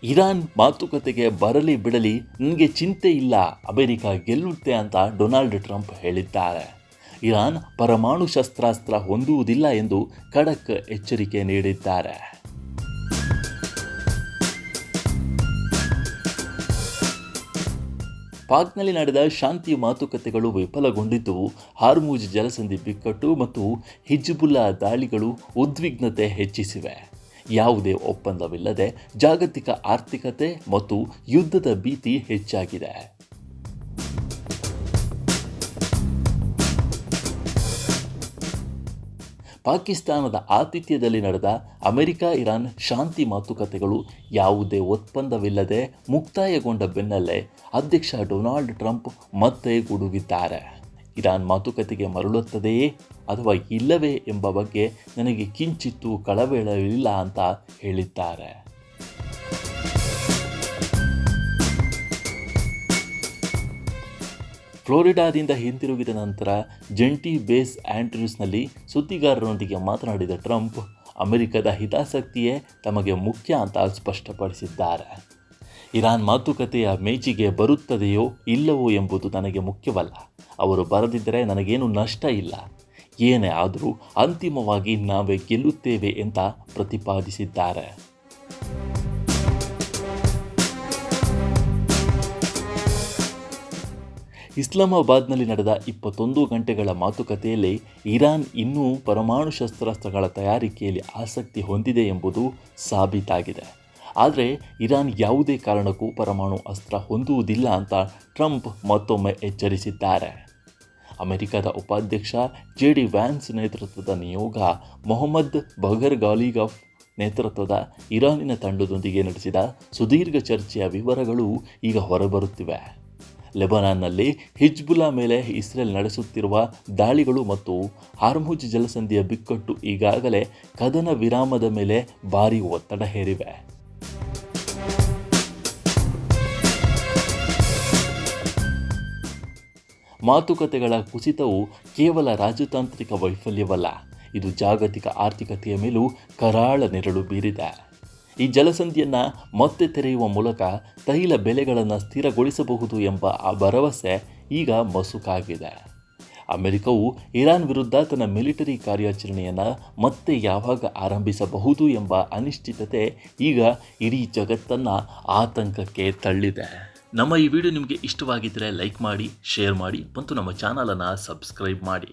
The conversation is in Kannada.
ಇರಾನ್ ಮಾತುಕತೆಗೆ ಬರಲಿ ಬಿಡಲಿ ನನಗೆ ಚಿಂತೆ ಇಲ್ಲ, ಅಮೆರಿಕ ಗೆಲ್ಲುತ್ತೆ ಅಂತ ಡೊನಾಲ್ಡ್ ಟ್ರಂಪ್ ಹೇಳಿದ್ದಾರೆ. ಇರಾನ್ ಪರಮಾಣು ಶಸ್ತ್ರಾಸ್ತ್ರ ಹೊಂದುವುದಿಲ್ಲ ಎಂದು ಖಡಕ್ ಎಚ್ಚರಿಕೆ ನೀಡಿದ್ದಾರೆ. ಪಾಕ್ನಲ್ಲಿ ನಡೆದ ಶಾಂತಿ ಮಾತುಕತೆಗಳು ವಿಫಲಗೊಂಡಿದ್ದು, ಹಾರ್ಮುಜ್ ಜಲಸಂಧಿ ಬಿಕ್ಕಟ್ಟು ಮತ್ತು ಹಿಜ್ಬುಲ್ಲಾ ದಾಳಿಗಳು ಉದ್ವಿಗ್ನತೆ ಹೆಚ್ಚಿಸಿವೆ. ಯಾವುದೇ ಒಪ್ಪಂದವಿಲ್ಲದೆ ಜಾಗತಿಕ ಆರ್ಥಿಕತೆ ಮತ್ತು ಯುದ್ಧದ ಭೀತಿ ಹೆಚ್ಚಾಗಿದೆ. ಪಾಕಿಸ್ತಾನದ ಆತಿಥ್ಯದಲ್ಲಿ ನಡೆದ ಅಮೆರಿಕ-ಇರಾನ್ ಶಾಂತಿ ಮಾತುಕತೆಗಳು ಯಾವುದೇ ಒಪ್ಪಂದವಿಲ್ಲದೆ ಮುಕ್ತಾಯಗೊಂಡ ಬೆನ್ನಲ್ಲೇ ಅಧ್ಯಕ್ಷ ಡೊನಾಲ್ಡ್ ಟ್ರಂಪ್ ಮತ್ತೆ ಗುಡುಗಿದ್ದಾರೆ. ಇರಾನ್ ಮಾತುಕತೆಗೆ ಮರಳುತ್ತದೆಯೇ ಅಥವಾ ಇಲ್ಲವೇ ಎಂಬ ಬಗ್ಗೆ ನನಗೆ ಕಿಂಚಿತ್ತೂ ಕಳವಳವಿಲ್ಲ ಅಂತ ಹೇಳಿದ್ದಾರೆ. ಫ್ಲೋರಿಡಾದಿಂದ ಹಿಂತಿರುಗಿದ ನಂತರ ಜಂಟಿ ಬೇಸ್ ಆಂಡ್ರ್ಯೂಸ್ನಲ್ಲಿ ಸುದ್ದಿಗಾರರೊಂದಿಗೆ ಮಾತನಾಡಿದ ಟ್ರಂಪ್, ಅಮೆರಿಕದ ಹಿತಾಸಕ್ತಿಯೇ ತಮಗೆ ಮುಖ್ಯ ಅಂತ ಸ್ಪಷ್ಟಪಡಿಸಿದ್ದಾರೆ. ಇರಾನ್ ಮಾತುಕತೆಯ ಮೇಜಿಗೆ ಬರುತ್ತದೆಯೋ ಇಲ್ಲವೋ ಎಂಬುದು ನನಗೆ ಮುಖ್ಯವಲ್ಲ. ಅವರು ಬರದಿದ್ದರೆ ನನಗೇನು ನಷ್ಟ ಇಲ್ಲ. ಏನೇ ಆದರೂ ಅಂತಿಮವಾಗಿ ನಾವೇ ಗೆಲ್ಲುತ್ತೇವೆ ಅಂತ ಪ್ರತಿಪಾದಿಸಿದ್ದಾರೆ. ಇಸ್ಲಾಮಾಬಾದ್ನಲ್ಲಿ ನಡೆದ 21 ಗಂಟೆಗಳ ಮಾತುಕತೆಯಲ್ಲಿ ಇರಾನ್ ಇನ್ನೂ ಪರಮಾಣು ಶಸ್ತ್ರಾಸ್ತ್ರಗಳ ತಯಾರಿಕೆಯಲ್ಲಿ ಆಸಕ್ತಿ ಹೊಂದಿದೆ ಎಂಬುದು ಸಾಬೀತಾಗಿದೆ. ಆದರೆ ಇರಾನ್ ಯಾವುದೇ ಕಾರಣಕ್ಕೂ ಪರಮಾಣು ಅಸ್ತ್ರ ಹೊಂದುವುದಿಲ್ಲ ಅಂತ ಟ್ರಂಪ್ ಮತ್ತೊಮ್ಮೆ ಎಚ್ಚರಿಸಿದ್ದಾರೆ. ಅಮೆರಿಕದ ಉಪಾಧ್ಯಕ್ಷ JD ವ್ಯಾನ್ಸ್ ನೇತೃತ್ವದ ನಿಯೋಗ ಮೊಹಮ್ಮದ್ ಬಗರ್ ಗಾಲಿಬಾಫ್ ನೇತೃತ್ವದ ಇರಾನಿನ ತಂಡದೊಂದಿಗೆ ನಡೆಸಿದ ಸುದೀರ್ಘ ಚರ್ಚೆಯ ವಿವರಗಳು ಈಗ ಹೊರಬರುತ್ತಿವೆ. ಲೆಬನಾನ್ನಲ್ಲಿ ಹಿಜ್ಬುಲ್ಲಾ ಮೇಲೆ ಇಸ್ರೇಲ್ ನಡೆಸುತ್ತಿರುವ ದಾಳಿಗಳು ಮತ್ತು ಹಾರ್ಮುಜ್ ಜಲಸಂಧಿಯ ಬಿಕ್ಕಟ್ಟು ಈಗಾಗಲೇ ಕದನ ವಿರಾಮದ ಮೇಲೆ ಭಾರೀ ಒತ್ತಡ ಹೇರಿವೆ. ಮಾತುಕತೆಗಳ ಕುಸಿತವು ಕೇವಲ ರಾಜತಾಂತ್ರಿಕ ವೈಫಲ್ಯವಲ್ಲ, ಇದು ಜಾಗತಿಕ ಆರ್ಥಿಕತೆಯ ಮೇಲೂ ಕರಾಳ ನೆರಳು ಬೀರಿದೆ. ಈ ಜಲಸಂಧಿಯನ್ನು ಮತ್ತೆ ತೆರೆಯುವ ಮೂಲಕ ತೈಲ ಬೆಲೆಗಳನ್ನು ಸ್ಥಿರಗೊಳಿಸಬಹುದು ಎಂಬ ಆ ಭರವಸೆ ಈಗ ಮಸುಕಾಗಿದೆ. ಅಮೆರಿಕವು ಇರಾನ್ ವಿರುದ್ಧ ತನ್ನ ಮಿಲಿಟರಿ ಕಾರ್ಯಾಚರಣೆಯನ್ನು ಮತ್ತೆ ಯಾವಾಗ ಆರಂಭಿಸಬಹುದು ಎಂಬ ಅನಿಶ್ಚಿತತೆ ಈಗ ಇಡೀ ಜಗತ್ತನ್ನು ಆತಂಕಕ್ಕೆ ತಳ್ಳಿದೆ. ನಮ್ಮ ಈ ವಿಡಿಯೋ ನಿಮಗೆ ಇಷ್ಟವಾಗಿದ್ದರೆ ಲೈಕ್ ಮಾಡಿ, ಶೇರ್ ಮಾಡಿ ಮತ್ತು ನಮ್ಮ ಚಾನಲನ್ನು ಸಬ್ಸ್ಕ್ರೈಬ್ ಮಾಡಿ.